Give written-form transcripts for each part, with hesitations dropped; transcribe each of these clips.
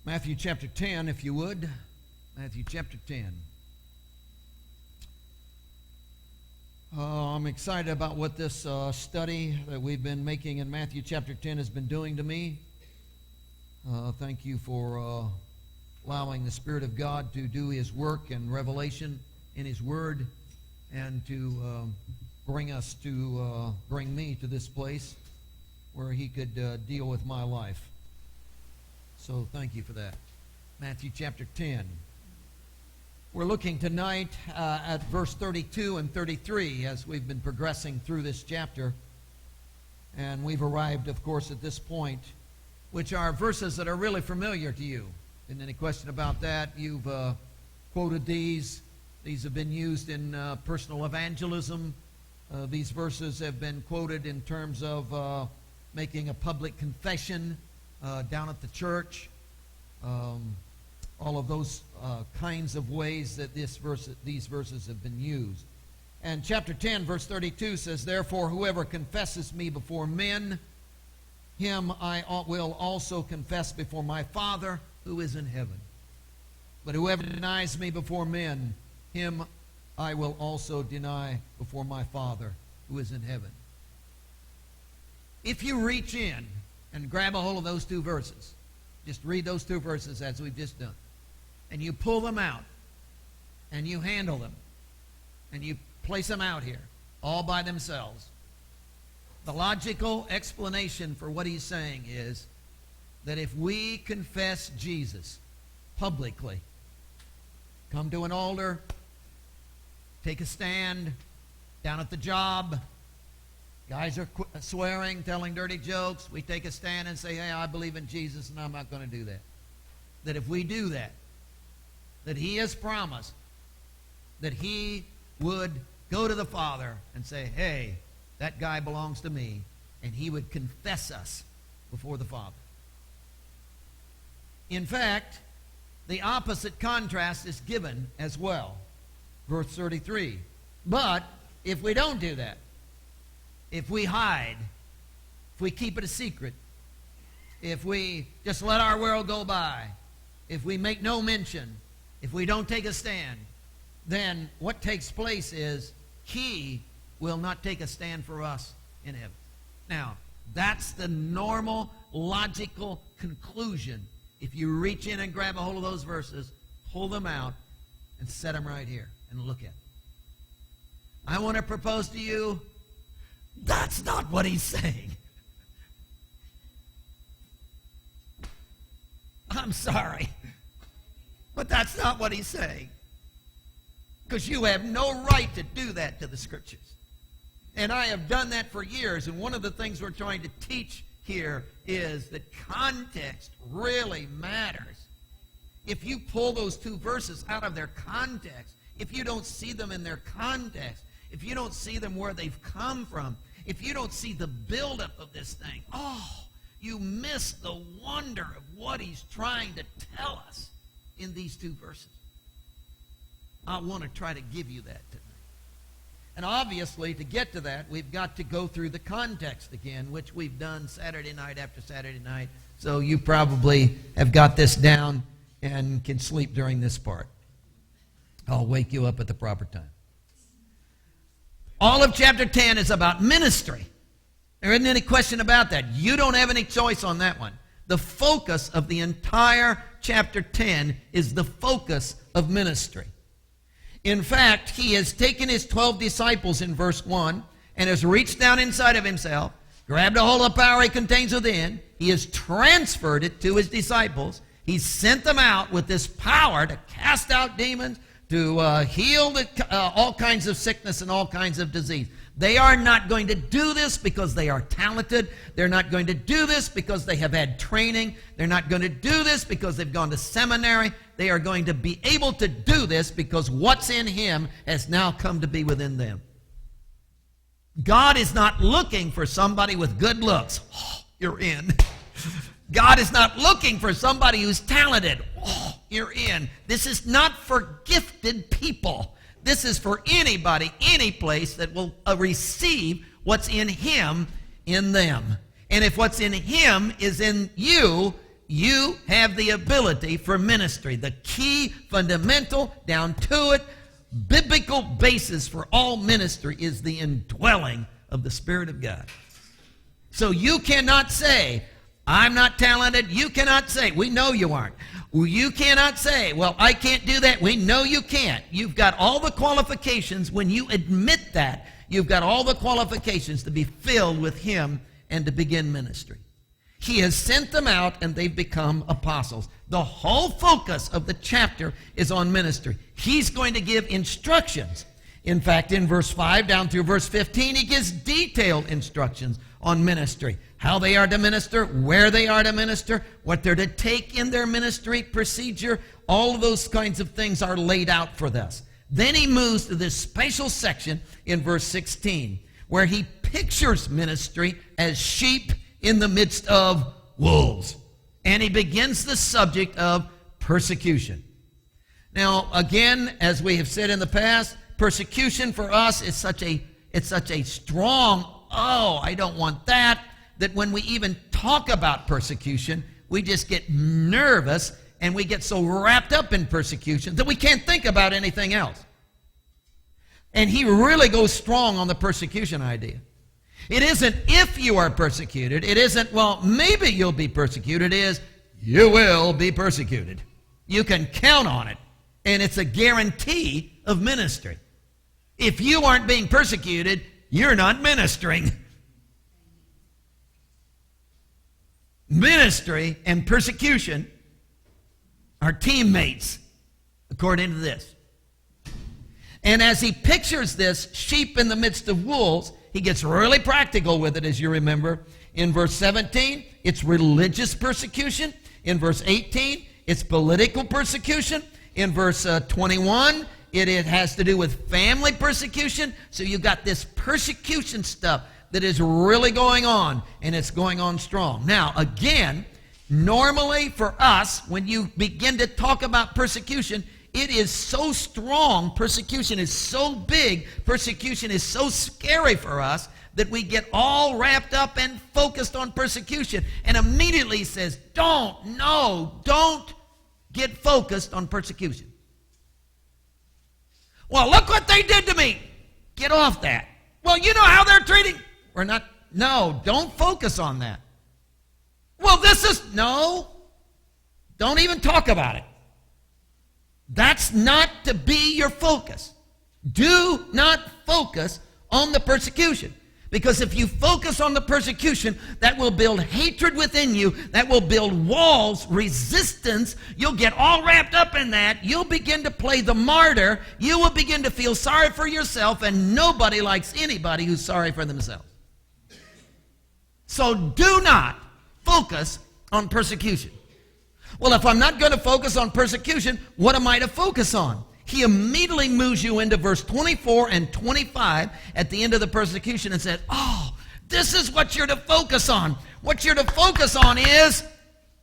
Matthew chapter 10, if you would. Matthew chapter 10. I'm excited about what this study that we've been making in Matthew chapter 10 has been doing to me. Thank you for allowing the Spirit of God to do His work and revelation in His Word, and to bring me to this place where He could deal with my life. So thank you for that. Matthew chapter 10. We're looking tonight at verse 32 and 33 as we've been progressing through this chapter. And we've arrived, of course, at this point, which are verses that are really familiar to you. Isn't any question about that? You've quoted these. These have been used in personal evangelism. These verses have been quoted in terms of making a public confession down at the church. All of those kinds of ways that these verses have been used. And chapter 10, verse 32 says, "Therefore, whoever confesses me before men, him I will also confess before my Father who is in heaven. But whoever denies me before men, him I will also deny before my Father who is in heaven." If you reach in and grab a hold of those two verses, just read those two verses as we've just done, and you pull them out, and you handle them, and you place them out here, all by themselves, the logical explanation for what he's saying is that if we confess Jesus publicly, come to an altar, take a stand down at the job, guys are swearing, telling dirty jokes, we take a stand and say, hey, I believe in Jesus and I'm not going to do that. That if we do that, that He has promised that He would go to the Father and say, hey, that guy belongs to me, and He would confess us before the Father. In fact, the opposite contrast is given as well. Verse 33. But if we don't do that, if we hide, if we keep it a secret, if we just let our world go by, if we make no mention, if we don't take a stand, then what takes place is He will not take a stand for us in heaven. Now, that's the normal, logical conclusion. If you reach in and grab a hold of those verses, pull them out, and set them right here and look at them. I want to propose to you, that's not what he's saying. I'm sorry, but that's not what he's saying. Because you have no right to do that to the Scriptures. And I have done that for years, and one of the things we're trying to teach here is that context really matters. If you pull those two verses out of their context, if you don't see them in their context, if you don't see them where they've come from, if you don't see the buildup of this thing, you miss the wonder of what he's trying to tell us in these two verses. I want to try to give you that tonight. And obviously, to get to that, we've got to go through the context again, which we've done Saturday night after Saturday night. So you probably have got this down and can sleep during this part. I'll wake you up at the proper time. All of chapter 10 is about ministry. There isn't any question about that. You don't have any choice on that one. The focus of the entire chapter 10 is the focus of ministry. In fact, He has taken His 12 disciples in verse 1 and has reached down inside of Himself, grabbed a hold of the power He contains within. He has transferred it to His disciples. He's sent them out with this power to cast out demons, to heal all kinds of sickness and all kinds of disease. They are not going to do this because they are talented. They're not going to do this because they have had training. They're not going to do this because they've gone to seminary. They are going to be able to do this because what's in Him has now come to be within them. God is not looking for somebody with good looks. Oh, you're in. God is not looking for somebody who's talented. Oh, you're in. This is not for gifted people. This is for anybody, any place that will receive what's in Him in them. And if what's in Him is in you, you have the ability for ministry. The key, fundamental, down to it, biblical basis for all ministry is the indwelling of the Spirit of God. So you cannot say, I'm not talented. You cannot say, we know you aren't. You cannot say, well, I can't do that. We know you can't. You've got all the qualifications. When you admit that, you've got all the qualifications to be filled with Him and to begin ministry. He has sent them out and they've become apostles. The whole focus of the chapter is on ministry. He's going to give instructions. In fact, in verse 5 down through verse 15, he gives detailed instructions on ministry. How they are to minister, where they are to minister, what they're to take in their ministry procedure. All of those kinds of things are laid out for us. Then he moves to this special section in verse 16, where he pictures ministry as sheep in the midst of wolves. And he begins the subject of persecution. Now, again, as we have said in the past, persecution for us is such a strong, oh, I don't want that when we even talk about persecution, we just get nervous and we get so wrapped up in persecution that we can't think about anything else. And he really goes strong on the persecution idea. It isn't if you are persecuted. It isn't, well, maybe you'll be persecuted. It is, you will be persecuted. You can count on it. And it's a guarantee of ministry. If you aren't being persecuted, you're not ministering. Ministry and persecution are teammates, according to this. And as he pictures this sheep in the midst of wolves, he gets really practical with it, as you remember. In verse 17, it's religious persecution. In verse 18, it's political persecution. In verse 21, it has to do with family persecution. So you've got this persecution stuff that is really going on, and it's going on strong. Now, again, normally for us, when you begin to talk about persecution, it is so strong, persecution is so big, persecution is so scary for us that we get all wrapped up and focused on persecution. And immediately he says, don't get focused on persecution. Well, look what they did to me. Get off that. Well, you know how they're treating. No, don't focus on that. Well, don't even talk about it. That's not to be your focus. Do not focus on the persecution. Because if you focus on the persecution, that will build hatred within you. That will build walls, resistance. You'll get all wrapped up in that. You'll begin to play the martyr. You will begin to feel sorry for yourself, and nobody likes anybody who's sorry for themselves. So do not focus on persecution. Well, if I'm not going to focus on persecution, what am I to focus on? He immediately moves you into verse 24 and 25 at the end of the persecution and said, oh, this is what you're to focus on. What you're to focus on is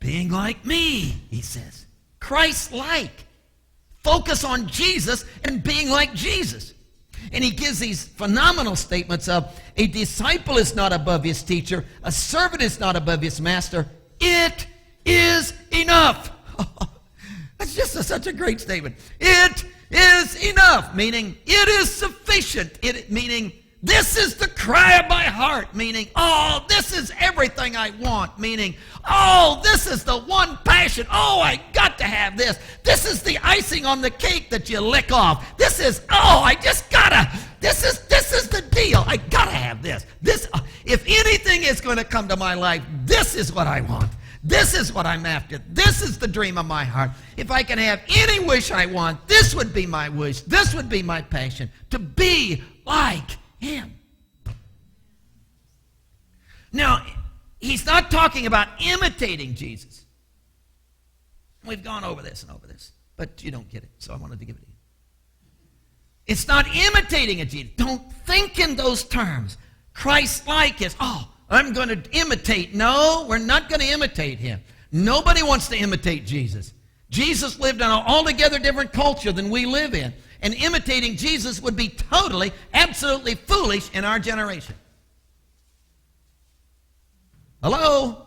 being like me, he says. Christ-like. Focus on Jesus and being like Jesus. And he gives these phenomenal statements of a disciple is not above his teacher, a servant is not above his master. It is enough. That's just such a great statement. It is enough, meaning it is sufficient. Meaning this is the cry of my heart, meaning, oh, this is everything I want, meaning, oh, this is the one passion. Oh, I got to have this. This is the icing on the cake that you lick off. This is, oh, I just gotta. This is the deal. I gotta have this. If anything is going to come to my life, this is what I want. This is what I'm after. This is the dream of my heart. If I can have any wish I want, this would be my wish. This would be my passion, to be like him. Now, he's not talking about imitating Jesus. We've gone over this and over this, but you don't get it, so I wanted to give it to you. It's not imitating a Jesus. Don't think in those terms. Christ-like is, oh, I'm going to imitate. No, we're not going to imitate him. Nobody wants to imitate Jesus. Jesus lived in an altogether different culture than we live in. And imitating Jesus would be totally, absolutely foolish in our generation. Hello?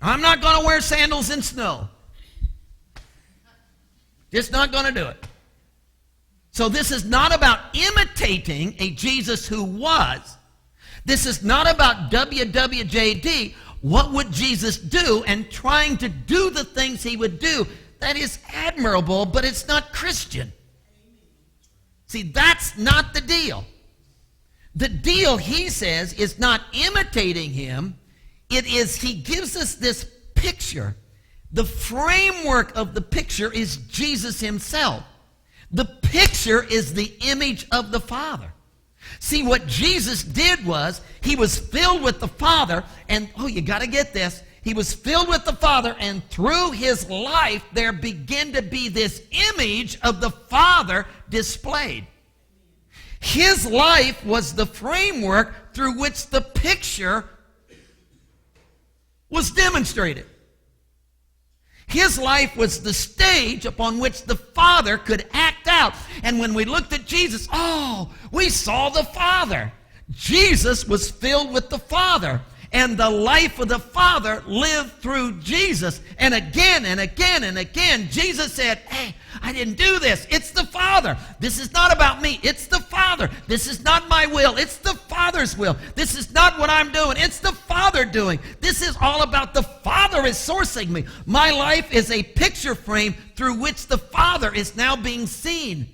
I'm not going to wear sandals in snow. Just not going to do it. So this is not about imitating a Jesus who was. This is not about WWJD, what would Jesus do, and trying to do the things he would do. That is admirable, but it's not Christian. See, that's not the deal. The deal, he says, is not imitating him. It is he gives us this picture. The framework of the picture is Jesus himself. The picture is the image of the Father. See, what Jesus did was, he was filled with the Father, and, oh, you got to get this. He was filled with the Father, and through his life, there began to be this image of the Father displayed. His life was the framework through which the picture was demonstrated. His life was the stage upon which the Father could act out. And when we looked at Jesus, oh, we saw the Father. Jesus was filled with the Father. And the life of the Father lived through Jesus. And again and again and again, Jesus said, hey, I didn't do this. It's the Father. This is not about me. It's the Father. This is not my will. It's the Father's will. This is not what I'm doing. It's the Father doing. This is all about the Father is sourcing me. My life is a picture frame through which the Father is now being seen.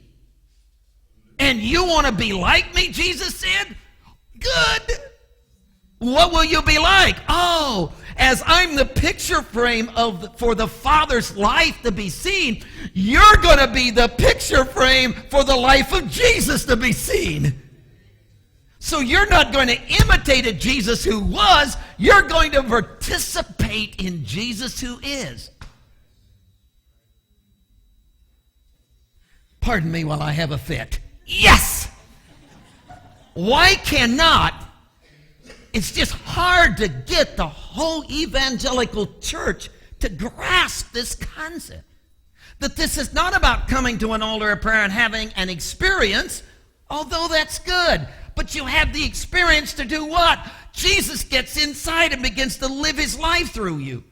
And you want to be like me, Jesus said? Good. What will you be like? Oh, as I'm the picture frame for the Father's life to be seen, you're going to be the picture frame for the life of Jesus to be seen. So you're not going to imitate a Jesus who was, you're going to participate in Jesus who is. Pardon me while I have a fit. Yes! Why cannot? It's just hard to get the whole evangelical church to grasp this concept. That this is not about coming to an altar of prayer and having an experience, although that's good. But you have the experience to do what? Jesus gets inside and begins to live his life through you.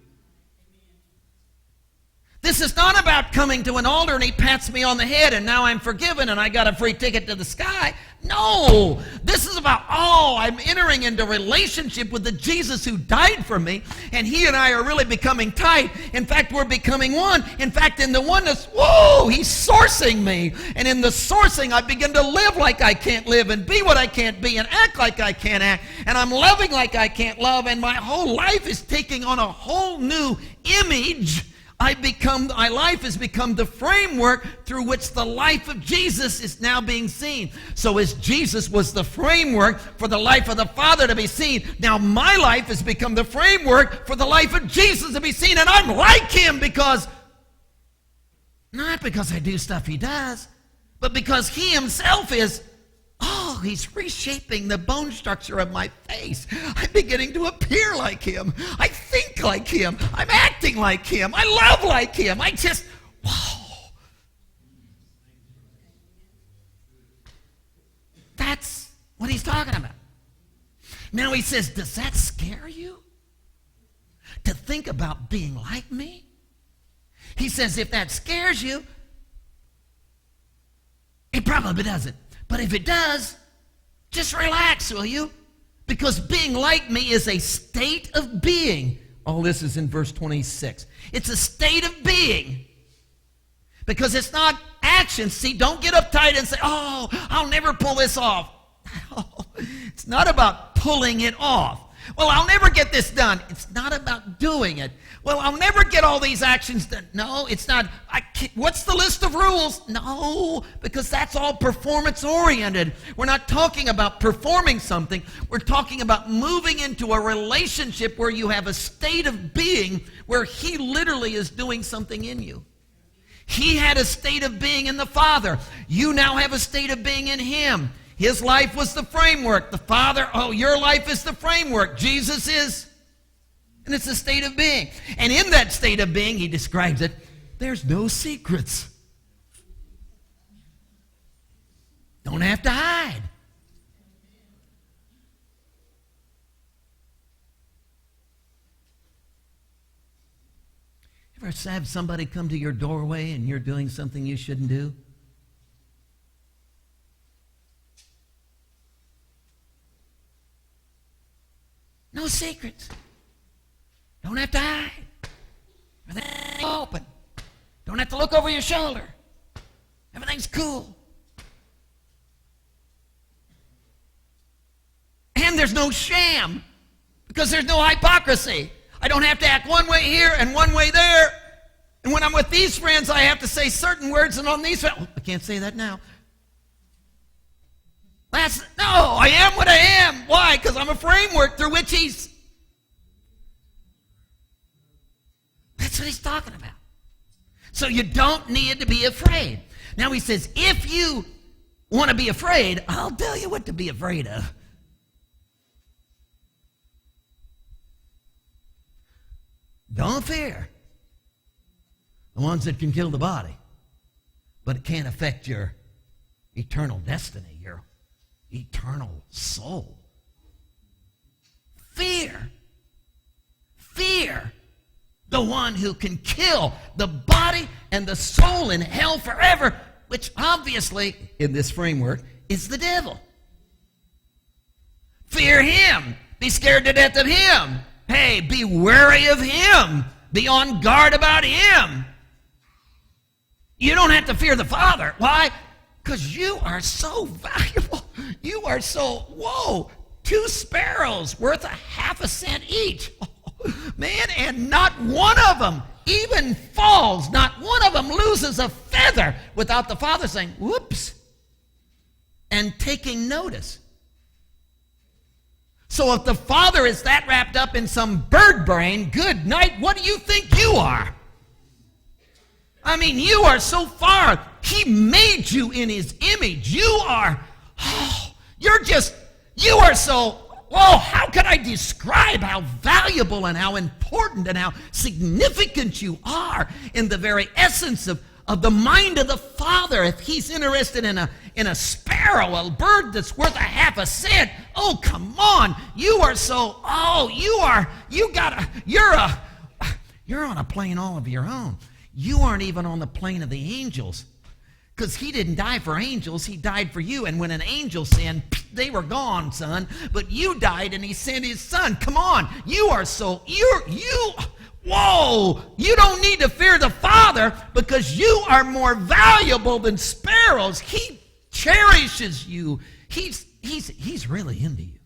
This is not about coming to an altar and he pats me on the head and now I'm forgiven and I got a free ticket to the sky. No, this is about, oh, I'm entering into relationship with the Jesus who died for me, and he and I are really becoming tight. In fact, we're becoming one. In fact, in the oneness, whoa, he's sourcing me. And in the sourcing, I begin to live like I can't live and be what I can't be and act like I can't act. And I'm loving like I can't love, and my whole life is taking on a whole new image. My life has become the framework through which the life of Jesus is now being seen. So as Jesus was the framework for the life of the Father to be seen, now my life has become the framework for the life of Jesus to be seen. And I'm like him not because I do stuff he does, but because he himself is, he's reshaping the bone structure of my face. I'm beginning to appear like him. I think like him. I'm acting like him. I love like him. Wow. That's what he's talking about. Now he says, does that scare you? To think about being like me? He says, if that scares you, it probably doesn't. But if it does, just relax, will you? Because being like me is a state of being. All this is in verse 26. It's a state of being. Because it's not action. See, don't get uptight and say, oh, I'll never pull this off. It's not about pulling it off. Well, I'll never get this done. It's not about doing it. Well, I'll never get all these actions done. No, it's not. What's the list of rules? No, because that's all performance-oriented. We're not talking about performing something. We're talking about moving into a relationship where you have a state of being where he literally is doing something in you. He had a state of being in the Father. You now have a state of being in him. His life was the framework. The Father, your life is the framework. Jesus is. And it's a state of being. And in that state of being, he describes it, there's no secrets. Don't have to hide. Ever have somebody come to your doorway and you're doing something you shouldn't do? No secrets. Don't have to hide. Everything's open. Don't have to look over your shoulder. Everything's cool. And there's no sham because there's no hypocrisy. I don't have to act one way here and one way there. And when I'm with these friends, I have to say certain words, and on these friends, I can't say that now. No, I am what I am. Why? Because I'm a framework through which that's what he's talking about. So you don't need to be afraid. Now he says, if you want to be afraid, I'll tell you what to be afraid of. Don't fear the ones that can kill the body, but it can't affect your eternal destiny, your eternal soul. Fear the one who can kill the body and the soul in hell forever, which obviously, in this framework, is the devil. Fear him. Be scared to death of him. Hey, be wary of him. Be on guard about him. You don't have to fear the Father. Why? Because you are so valuable. You are so, 2 sparrows worth ½ cent each. Man, and not one of them even falls. Not one of them loses a feather without the Father saying, whoops, and taking notice. So if the Father is that wrapped up in some bird brain, good night, what do you think you are? I mean, you are so far. He made you in his image. You are so, how can I describe how valuable and how important and how significant you are in the very essence of the mind of the Father? If he's interested in a sparrow, a bird that's worth ½ cent, oh, come on. You are so, you're on a plane all of your own. You aren't even on the plane of the angels, because he didn't die for angels, he died for you. And when an angel sinned, they were gone, son. But you died and he sent his son. Come on. You don't need to fear the Father, because you are more valuable than sparrows. He cherishes you. He's really into you.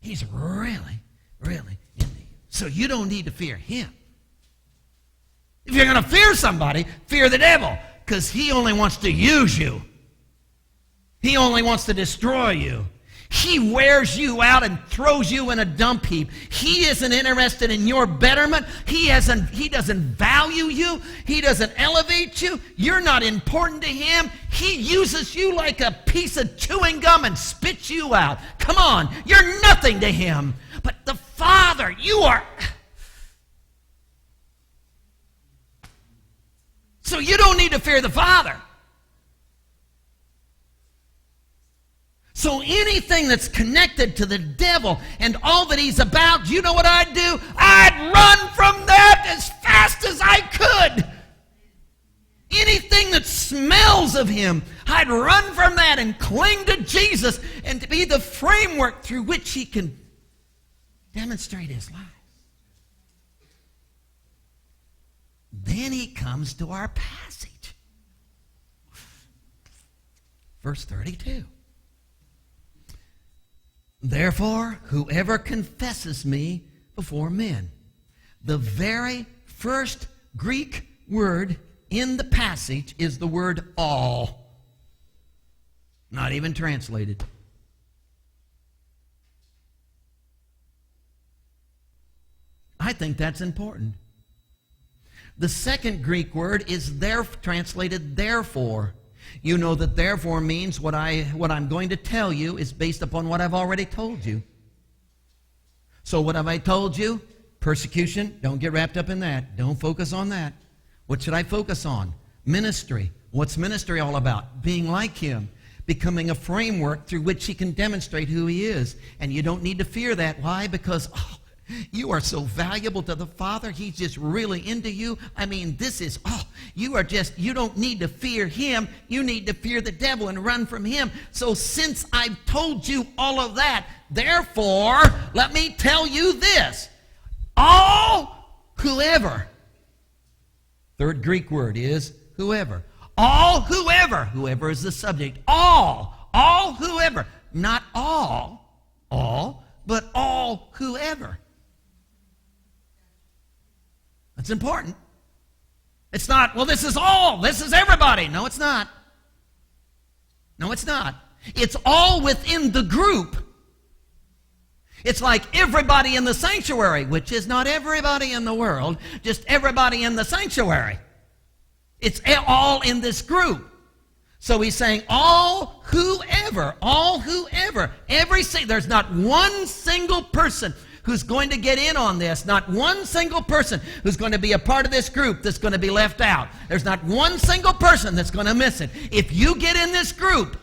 He's really, really into you. So you don't need to fear him. If you're going to fear somebody, fear the devil, because he only wants to use you. He only wants to destroy you. He wears you out and throws you in a dump heap. He isn't interested in your betterment. He doesn't value you. He doesn't elevate you. You're not important to him. He uses you like a piece of chewing gum and spits you out. Come on, you're nothing to him. But the Father, you are. So you don't need to fear the Father. So anything that's connected to the devil and all that he's about, you know what I'd do? I'd run from that as fast as I could. Anything that smells of him, I'd run from that and cling to Jesus and to be the framework through which he can demonstrate his life. Then he comes to our passage. Verse 32. Therefore, whoever confesses me before men. The very first Greek word in the passage is the word all. Not even translated. I think that's important. The second Greek word is translated therefore. You know that therefore means what I'm going to tell you is based upon what I've already told you. So what have I told you? Persecution. Don't get wrapped up in that. Don't focus on that. What should I focus on? Ministry. What's ministry all about? Being like him. Becoming a framework through which he can demonstrate who he is. And you don't need to fear that. Why? Because You are so valuable to the Father. He's just really into you. I mean, this is, you don't need to fear him. You need to fear the devil and run from him. So since I've told you all of that, therefore, let me tell you this. Whoever. Third Greek word is whoever. Whoever is the subject. Whoever. Not all, but all whoever. That's important. It's not, well, this is all. This is everybody. No, it's not. No, it's not. It's all within the group. It's like everybody in the sanctuary, which is not everybody in the world, just everybody in the sanctuary. It's all in this group. So he's saying whoever, there's not one single person who's going to get in on this, not one single person who's going to be a part of this group that's going to be left out. There's not one single person that's going to miss it. If you get in this group,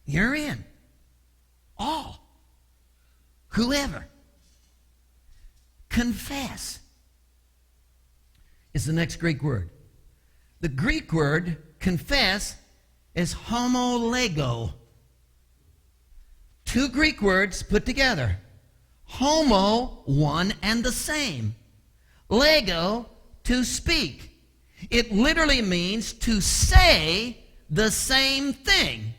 you're in. Whoever. Confess is the next Greek word. The Greek word confess is homolego. Two Greek words put together. Homo, one and the same. Lego, to speak. It literally means to say the same thing.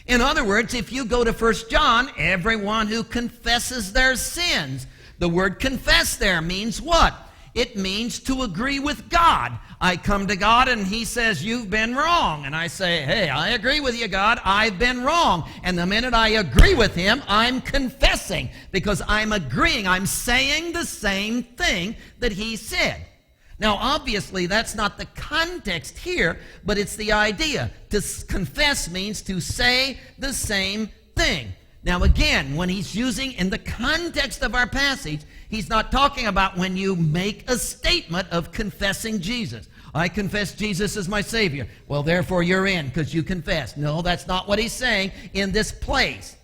In other words, if you go to 1 John, everyone who confesses their sins. The word confess there means what? It means to agree with God. I come to God and he says, you've been wrong. And I say, hey, I agree with you, God. I've been wrong. And the minute I agree with him, I'm confessing because I'm agreeing. I'm saying the same thing that he said. Now, obviously, that's not the context here, but it's the idea. To confess means to say the same thing. Now, again, when he's using in the context of our passage, he's not talking about when you make a statement of confessing Jesus. I confess Jesus as my Savior. Well, therefore, you're in because you confess. No, that's not what he's saying in this place.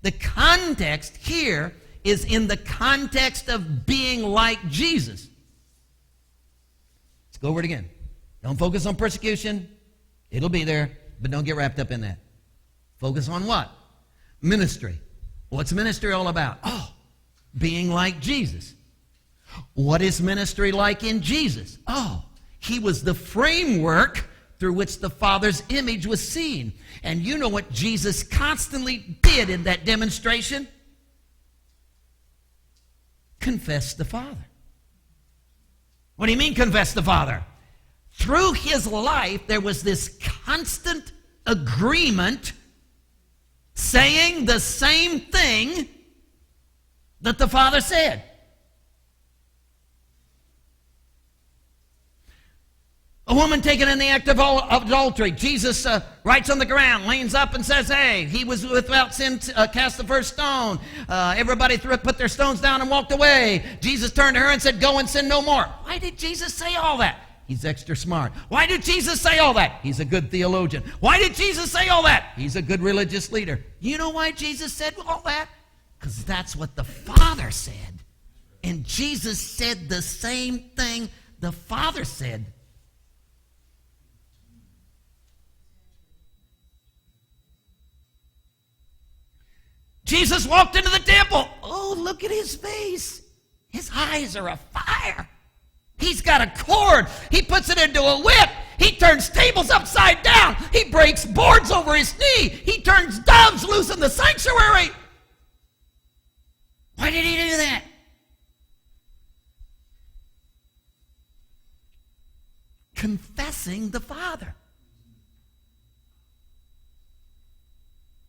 The context here is in the context of being like Jesus. Let's go over it again. Don't focus on persecution. It'll be there, but don't get wrapped up in that. Focus on what? Ministry. What's ministry all about? Being like Jesus. What is ministry like in Jesus? He was the framework through which the Father's image was seen. And you know what Jesus constantly did in that demonstration? Confess the Father. What do you mean confess the Father? Through his life, there was this constant agreement saying the same thing that the Father said. A woman taken in the act of adultery. Jesus writes on the ground, leans up and says, hey, he was without sin, cast the first stone. Everybody put their stones down and walked away. Jesus turned to her and said, go and sin no more. Why did Jesus say all that? He's extra smart. Why did Jesus say all that? He's a good theologian. Why did Jesus say all that? He's a good religious leader. You know why Jesus said all that? Because that's what the Father said. And Jesus said the same thing the Father said. Jesus walked into the temple. Oh, look at his face. His eyes are afire. He's got a cord. He puts it into a whip. He turns tables upside down. He breaks boards over his knee. He turns doves loose in the sanctuary. Why did he do that? Confessing the Father.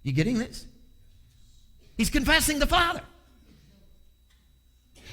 You getting this? He's confessing the Father.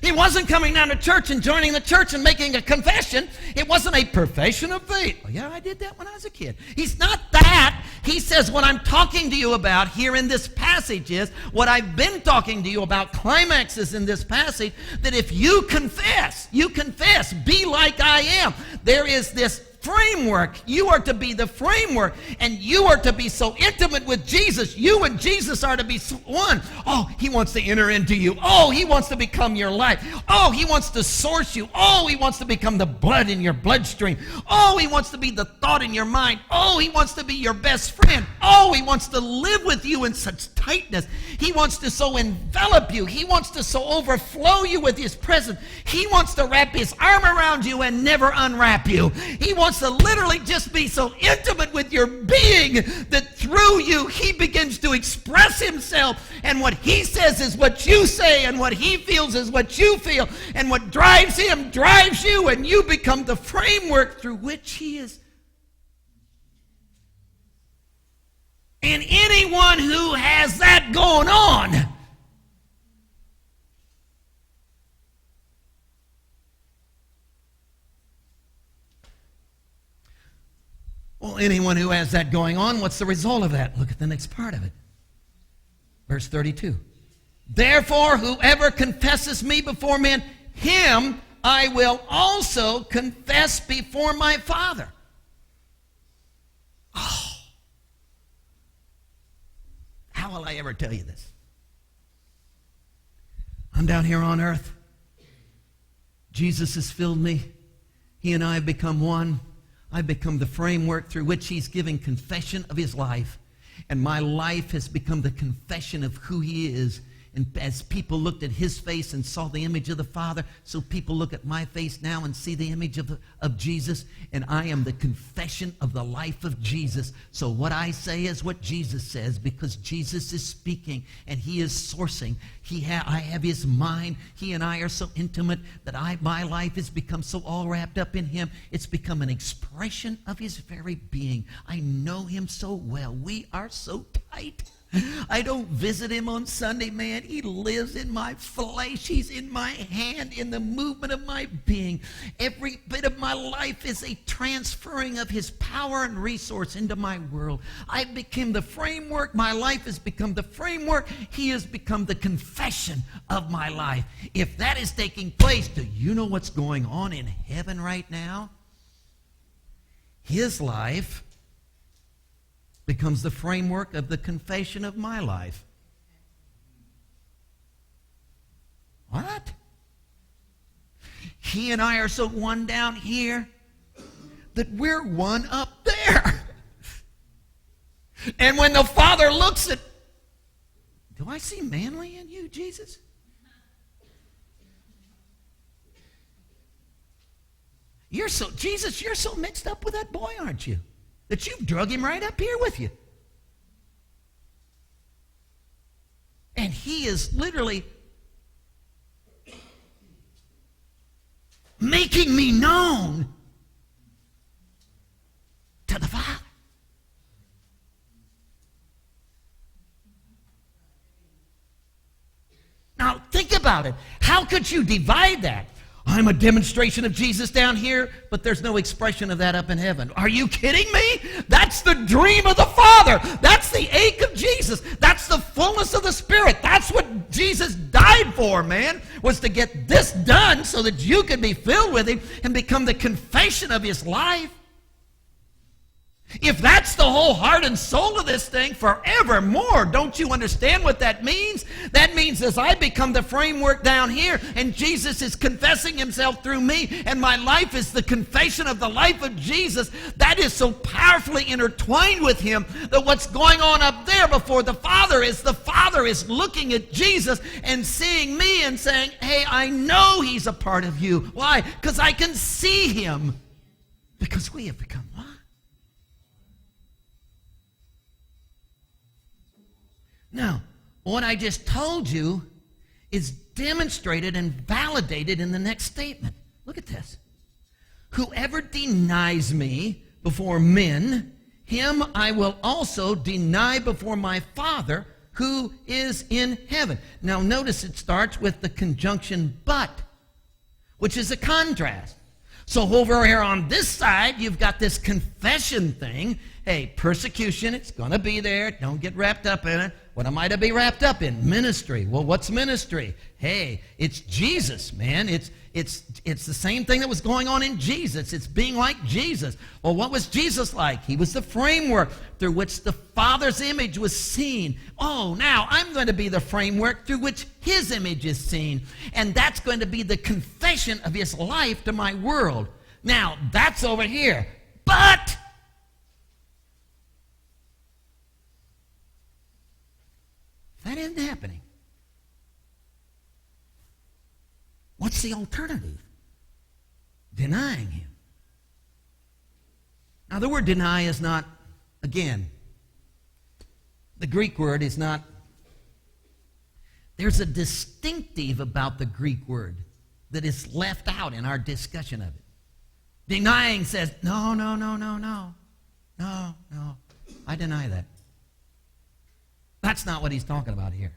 He wasn't coming down to church and joining the church and making a confession. It wasn't a profession of faith. Oh, yeah, I did that when I was a kid. He's not that. He says what I'm talking to you about here in this passage is what I've been talking to you about, climaxes in this passage, that if you confess, be like I am. There is this framework. You are to be the framework, and you are to be so intimate with Jesus. You and Jesus are to be one. Oh, he wants to enter into you. Oh, he wants to become your life. Oh, he wants to source you. Oh, he wants to become the blood in your bloodstream. Oh, he wants to be the thought in your mind. Oh, he wants to be your best friend. Oh, he wants to live with you in such tightness. He wants to so envelop you. He wants to so overflow you with his presence. He wants to wrap his arm around you and never unwrap you. He wants to literally just be so intimate with your being that through you he begins to express himself, and what he says is what you say, and what he feels is what you feel, and what drives him drives you, and you become the framework through which he is. And anyone who has that going on, well, anyone who has that going on, what's the result of that? Look at the next part of it. Verse 32. Therefore, whoever confesses me before men, him I will also confess before my Father. Oh. How will I ever tell you this? I'm down here on earth. Jesus has filled me. He and I have become one. I've become the framework through which he's giving confession of his life. And my life has become the confession of who he is. And as people looked at his face and saw the image of the Father, so people look at my face now and see the image of Jesus. And I am the confession of the life of Jesus. So what I say is what Jesus says, because Jesus is speaking and he is sourcing. I have his mind. He and I are so intimate that my life has become so all wrapped up in him. It's become an expression of his very being. I know him so well. We are so tight. I don't visit him on Sunday, man. He lives in my flesh. He's in my hand, in the movement of my being. Every bit of my life is a transferring of his power and resource into my world. I became the framework. My life has become the framework. He has become the confession of my life. If that is taking place, do you know what's going on in heaven right now? His life becomes the framework of the confession of my life. What? He and I are so one down here that we're one up there. And when the Father looks at, do I see Manley in you, Jesus? Jesus, you're so mixed up with that boy, aren't you? That you've drug him right up here with you. And he is literally making me known to the Father. Now, think about it. How could you divide that? I'm a demonstration of Jesus down here, but there's no expression of that up in heaven. Are you kidding me? That's the dream of the Father. That's the ache of Jesus. That's the fullness of the Spirit. That's what Jesus died for, man, was to get this done so that you could be filled with him and become the confession of his life. If that's the whole heart and soul of this thing forevermore, don't you understand what that means? That means as I become the framework down here and Jesus is confessing himself through me and my life is the confession of the life of Jesus, that is so powerfully intertwined with him that what's going on up there before the Father is looking at Jesus and seeing me and saying, hey, I know he's a part of you. Why? Because I can see him. Because we have become one. Now, what I just told you is demonstrated and validated in the next statement. Look at this. Whoever denies me before men, him I will also deny before my Father who is in heaven. Now, notice it starts with the conjunction but, which is a contrast. So over here on this side, you've got this confession thing. Hey, persecution, it's going to be there. Don't get wrapped up in it. What am I to be wrapped up in? Ministry. Well, what's ministry? Hey, it's Jesus, man. It's the same thing that was going on in Jesus. It's being like Jesus. Well, what was Jesus like? He was the framework through which the Father's image was seen. Oh, now I'm going to be the framework through which His image is seen. And that's going to be the confession of His life to my world. Now, that's over here. But that isn't happening. What's the alternative? Denying Him. Now, the word deny is not, again, the Greek word is not, there's a distinctive about the Greek word that is left out in our discussion of it. Denying says, no, I deny that. That's not what he's talking about here.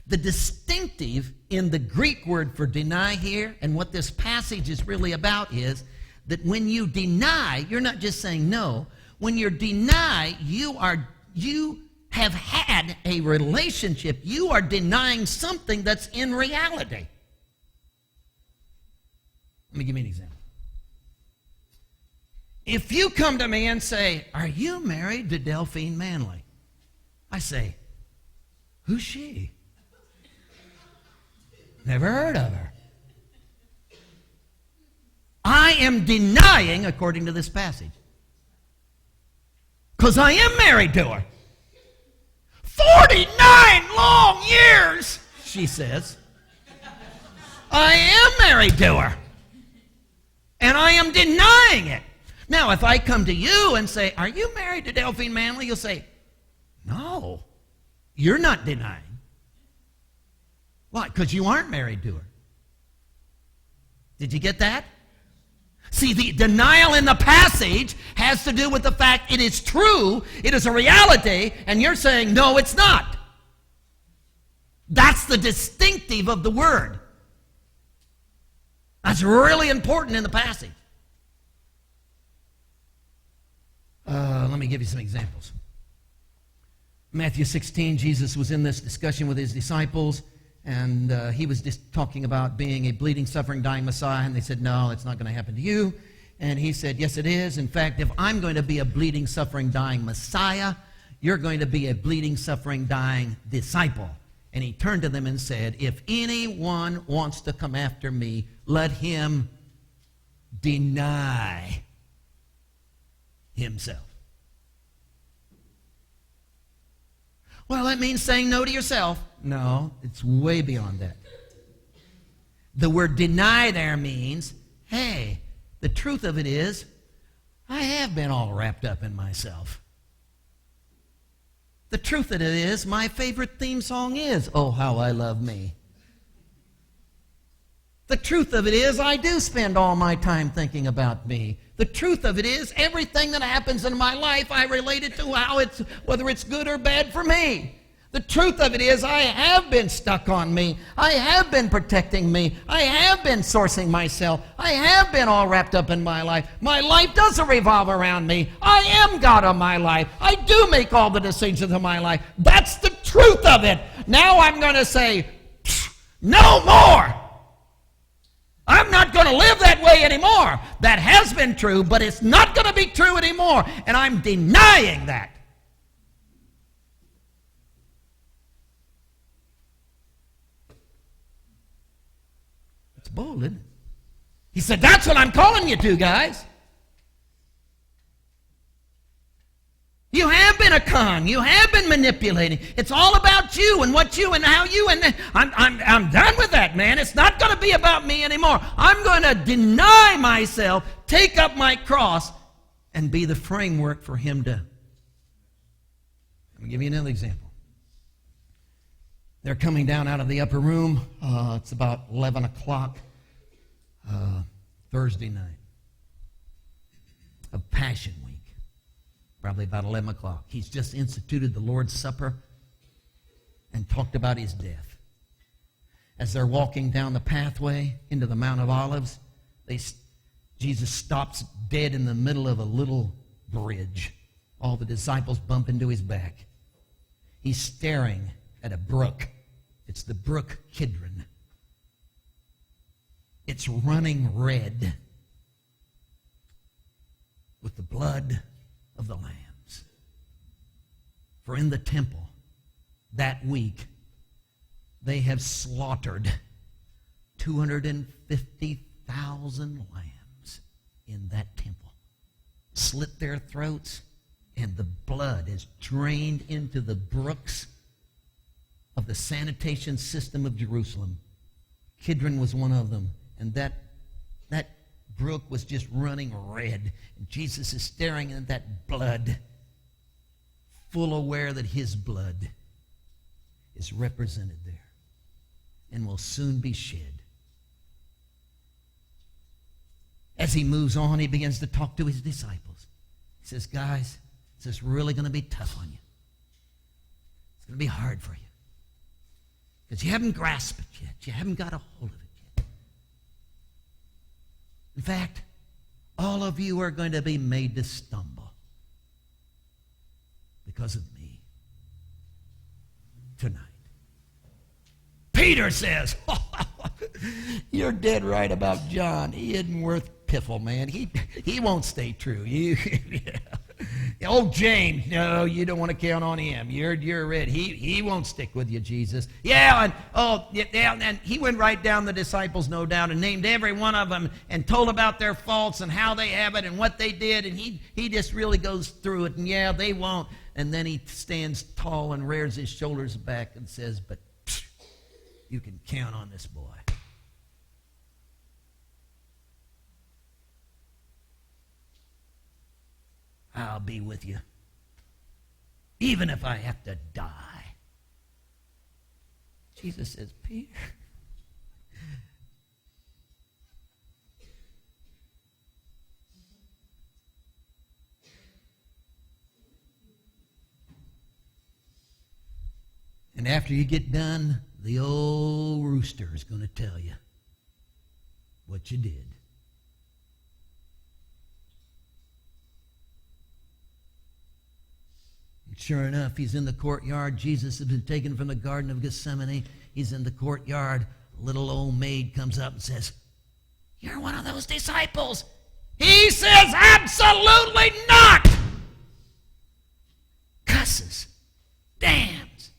The distinctive in the Greek word for deny here, and what this passage is really about, is that when you deny, you're not just saying no. When you deny, you have had a relationship. You are denying something that's in reality. Let me give you an example. If you come to me and say, are you married to Delphine Manley? I say, who's she? Never heard of her. I am denying, according to this passage, because I am married to her. 49 long years, she says. I am married to her. And I am denying it. Now, if I come to you and say, are you married to Delphine Manley? You'll say, no, you're not denying. Why? Because you aren't married to her. Did you get that? See, the denial in the passage has to do with the fact it is true, it is a reality, and you're saying, no, it's not. That's the distinctive of the word. That's really important in the passage. Let me give you some examples. Matthew 16, Jesus was in this discussion with his disciples, and he was just talking about being a bleeding, suffering, dying Messiah, and they said, no, it's not going to happen to you. And he said, yes, it is. In fact, if I'm going to be a bleeding, suffering, dying Messiah, you're going to be a bleeding, suffering, dying disciple. And he turned to them and said, if anyone wants to come after me, let him deny himself. Well, that means saying no to yourself. No, it's way beyond that. The word deny there means, hey, the truth of it is, I have been all wrapped up in myself. The truth of it is, my favorite theme song is, Oh, How I Love Me. The truth of it is, I do spend all my time thinking about me. The truth of it is, everything that happens in my life, I relate it to whether it's good or bad for me. The truth of it is, I have been stuck on me. I have been protecting me. I have been sourcing myself. I have been all wrapped up in my life. My life doesn't revolve around me. I am God of my life. I do make all the decisions of my life. That's the truth of it. Now I'm going to say, no more. I'm not going to live that way anymore. That has been true, but it's not going to be true anymore. And I'm denying that. It's bold, isn't it? He said, that's what I'm calling you to, guys. You have been a con. You have been manipulating. It's all about you and what you and how you and I'm done with that, man. It's not going to be about me anymore. I'm going to deny myself, take up my cross, and be the framework for him to. Let me give you another example. They're coming down out of the upper room. It's about 11 o'clock Thursday night of Passion Week. Probably about 11 o'clock. He's just instituted the Lord's Supper and talked about his death. As they're walking down the pathway into the Mount of Olives, Jesus stops dead in the middle of a little bridge. All the disciples bump into his back. He's staring at a brook. It's the brook Kidron. It's running red with the blood of the lambs. For in the temple that week, they have slaughtered 250,000 lambs in that temple. Slit their throats, and the blood is drained into the brooks of the sanitation system of Jerusalem. Kidron was one of them, and that brook was just running red. And Jesus is staring at that blood, full aware that his blood is represented there and will soon be shed. As he moves on, he begins to talk to his disciples. He says, guys, this is really going to be tough on you. It's going to be hard for you because you haven't grasped it yet. You haven't got a hold of it yet. In fact, all of you are going to be made to stumble because of me tonight. Peter says, you're dead right about John. He isn't worth piffle, man. He won't stay true. Oh, James, no, you don't want to count on him. You're red. He won't stick with you, Jesus. And he went right down the disciples, no doubt, and named every one of them and told about their faults and how they have it and what they did, and he just really goes through it, and they won't. And then he stands tall and rears his shoulders back and says, but you can count on this boy. I'll be with you, even if I have to die. Jesus says, Peter, and after you get done, the old rooster is going to tell you what you did. Sure enough, he's in the courtyard. Jesus has been taken from the Garden of Gethsemane. He's in the courtyard. A little old maid comes up and says, you're one of those disciples. He says, absolutely not. Cusses. Damns.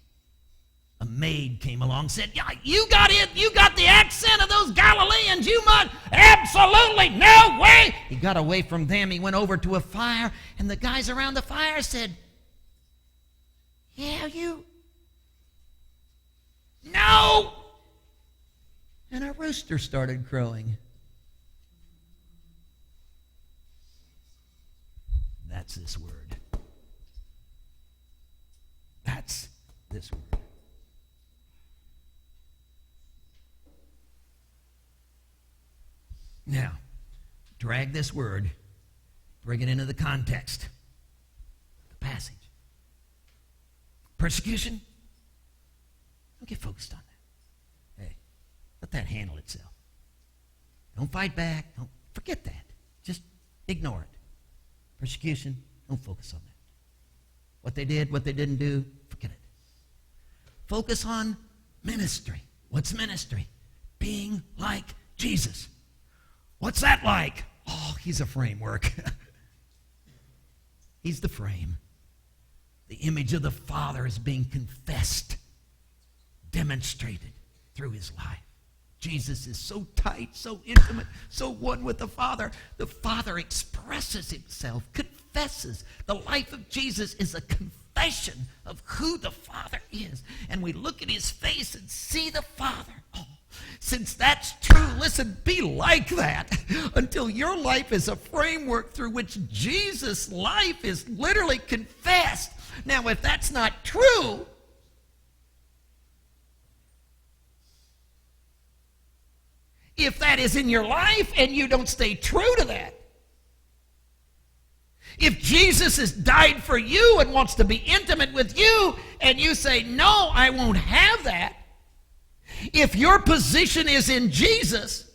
A maid came along and said, yeah, you got it. You got the accent of those Galileans. You must. Absolutely no way. He got away from them. He went over to a fire, and the guys around the fire said, yeah, you. No! And a rooster started crowing. That's this word. That's this word. Now, drag this word, bring it into the context, the passage. Persecution? Don't get focused on that. Hey, let that handle itself. Don't fight back. Don't forget that. Just ignore it. Persecution, don't focus on that. What they did, what they didn't do, forget it. Focus on ministry. What's ministry? Being like Jesus. What's that like? Oh, he's a framework. He's the frame. The image of the Father is being confessed, demonstrated through his life. Jesus is so tight, so intimate, so one with the Father. The Father expresses himself, confesses. The life of Jesus is a confession of who the Father is. And we look at his face and see the Father. Oh, since that's true, listen, be like that until your life is a framework through which Jesus' life is literally confessed. Now, if that's not true, if that is in your life and you don't stay true to that, if Jesus has died for you and wants to be intimate with you and you say, no, I won't have that, if your position is in Jesus,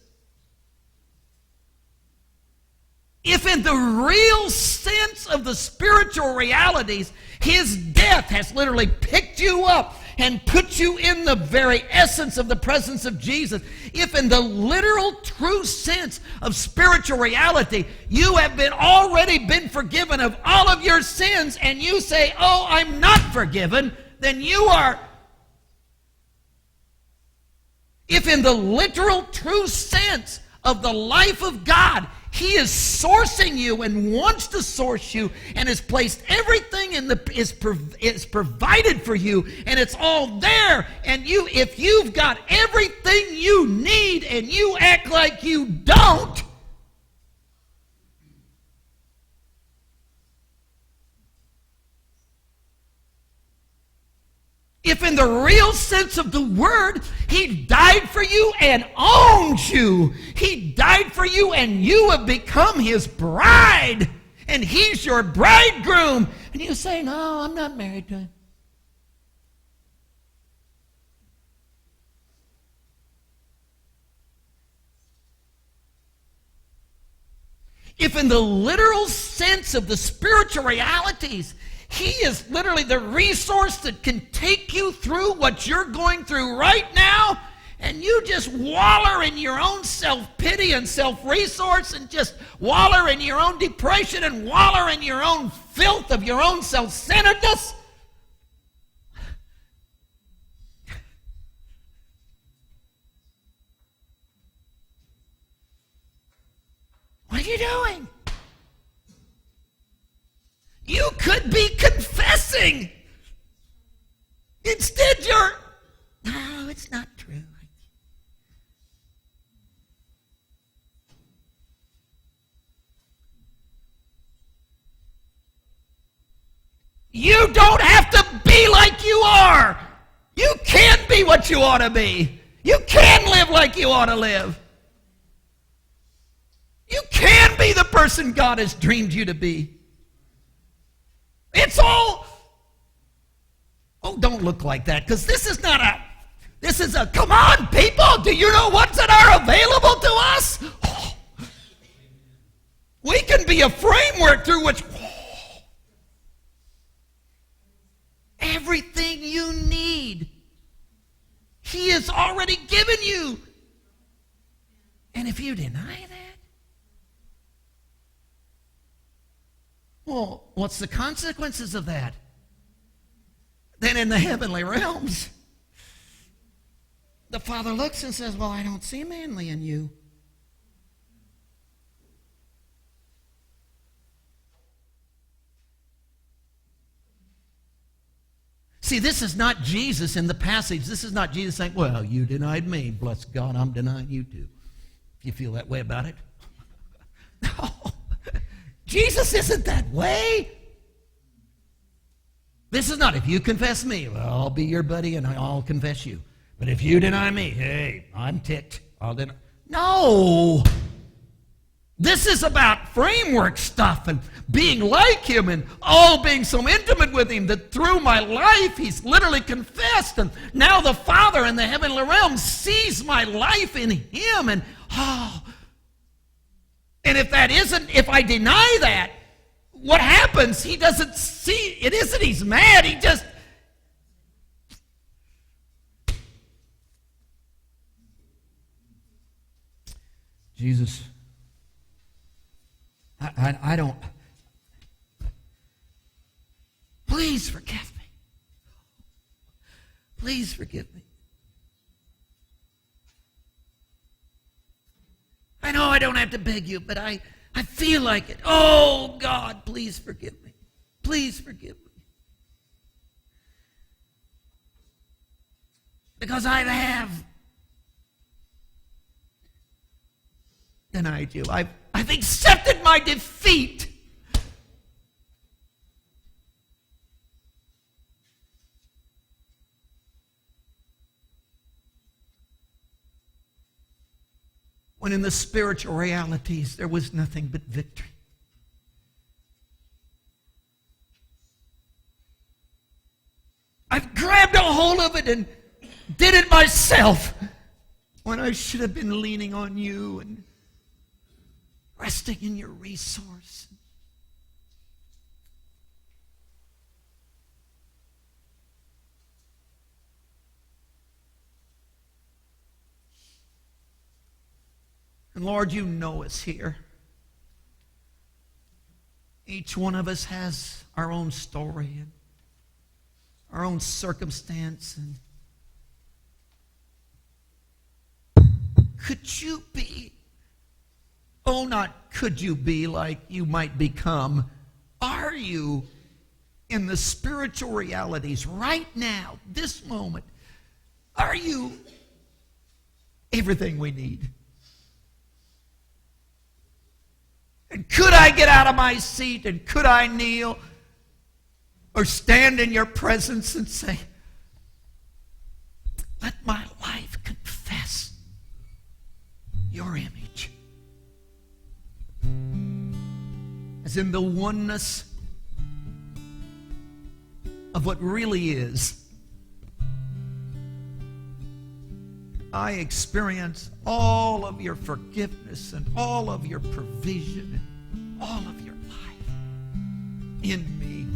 If in the real sense of the spiritual realities, his death has literally picked you up and put you in the very essence of the presence of Jesus, if in the literal true sense of spiritual reality, you have already been forgiven of all of your sins, and you say, oh, I'm not forgiven, then you are. If in the literal true sense of the life of God, he is sourcing you and wants to source you and has placed everything is provided for you, and it's all there, and if you've got everything you need and you act like you don't, if in the real sense of the word, he died for you and owns you. He died for you and you have become his bride. And he's your bridegroom. And you say, no, I'm not married to him. If in the literal sense of the spiritual realities, he is literally the resource that can take you through what you're going through right now, and you just waller in your own self-pity and self-resource and just waller in your own depression and waller in your own filth of your own self-centeredness. What are you doing? You could be confessing. Instead, no, it's not true. You don't have to be like you are. You can be what you ought to be. You can live like you ought to live. You can be the person God has dreamed you to be. It's all, oh, don't look like that, because this is a, come on, people, do you know what's that are available to us? Oh, we can be a framework through which everything you need, he has already given you. And if you deny that, well, what's the consequences of that? Then in the heavenly realms, the Father looks and says, well, I don't see Manley in you. See, this is not Jesus in the passage. This is not Jesus saying, well, you denied me. Bless God, I'm denying you too. If you feel that way about it. No. Jesus isn't that way. This is not, if you confess me, well, I'll be your buddy and I'll confess you. But if you deny me, hey, I'm ticked. I'll deny. No. This is about framework stuff and being like him and being so intimate with him that through my life he's literally confessed, and now the Father in the heavenly realm sees my life in him, and and if I deny that, what happens? He doesn't see, it isn't he's mad, he just, Jesus, I don't, please forgive me. Please forgive me. I know I don't have to beg you, but I feel like it. Oh, God, please forgive me. Please forgive me. Because I have denied you. I've accepted my defeat. When in the spiritual realities there was nothing but victory. I've grabbed a hold of it and did it myself when I should have been leaning on you and resting in your resource. And Lord, you know us here. Each one of us has our own story and our own circumstance. And could you be, oh, not could you be like you might become, are you in the spiritual realities right now, this moment, are you everything we need? And could I get out of my seat and could I kneel or stand in your presence and say, let my life confess your image? As in the oneness of what really is. I experience all of your forgiveness and all of your provision and all of your life in me.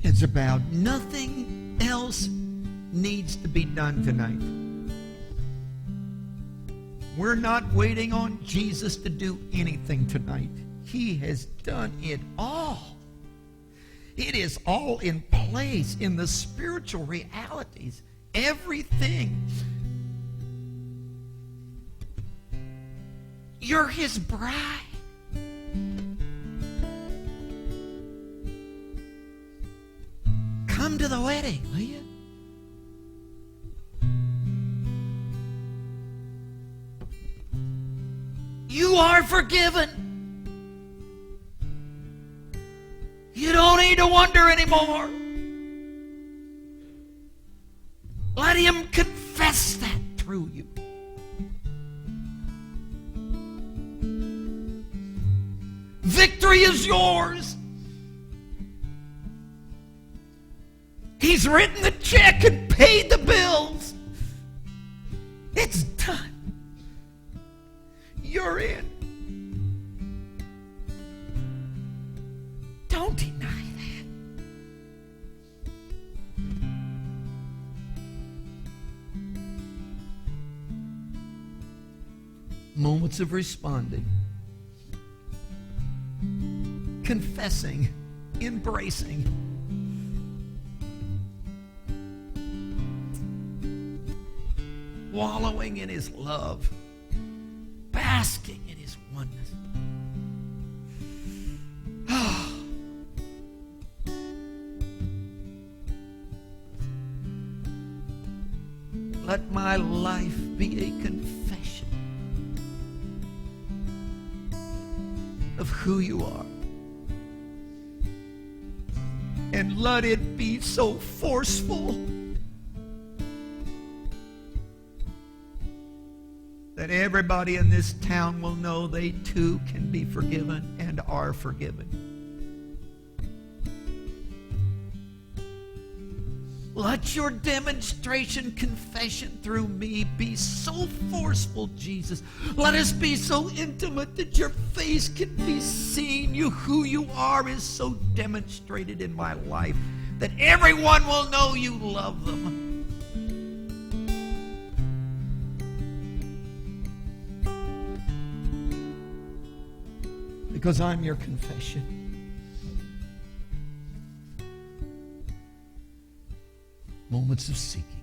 It's about nothing else needs to be done tonight. We're not waiting on Jesus to do anything tonight. He has done it all. It is all in place in the spiritual realities. Everything. You're his bride. Come to the wedding, will you? You are forgiven. You don't need to wonder anymore. Let him confess that through you. Victory is yours. He's written the check and paid the bills. It's done. You're in. Don't deny that. Moments of responding, confessing, embracing. Wallowing in his love, basking in his oneness. Let my life be a confession of who you are. And let it be so forceful that everybody in this town will know they too can be forgiven and are forgiven. Let your demonstration confession through me be so forceful, Jesus. Let us be so intimate that your face can be seen. Who you are is so demonstrated in my life that everyone will know you love them. Because I'm your confession. Moments of seeking.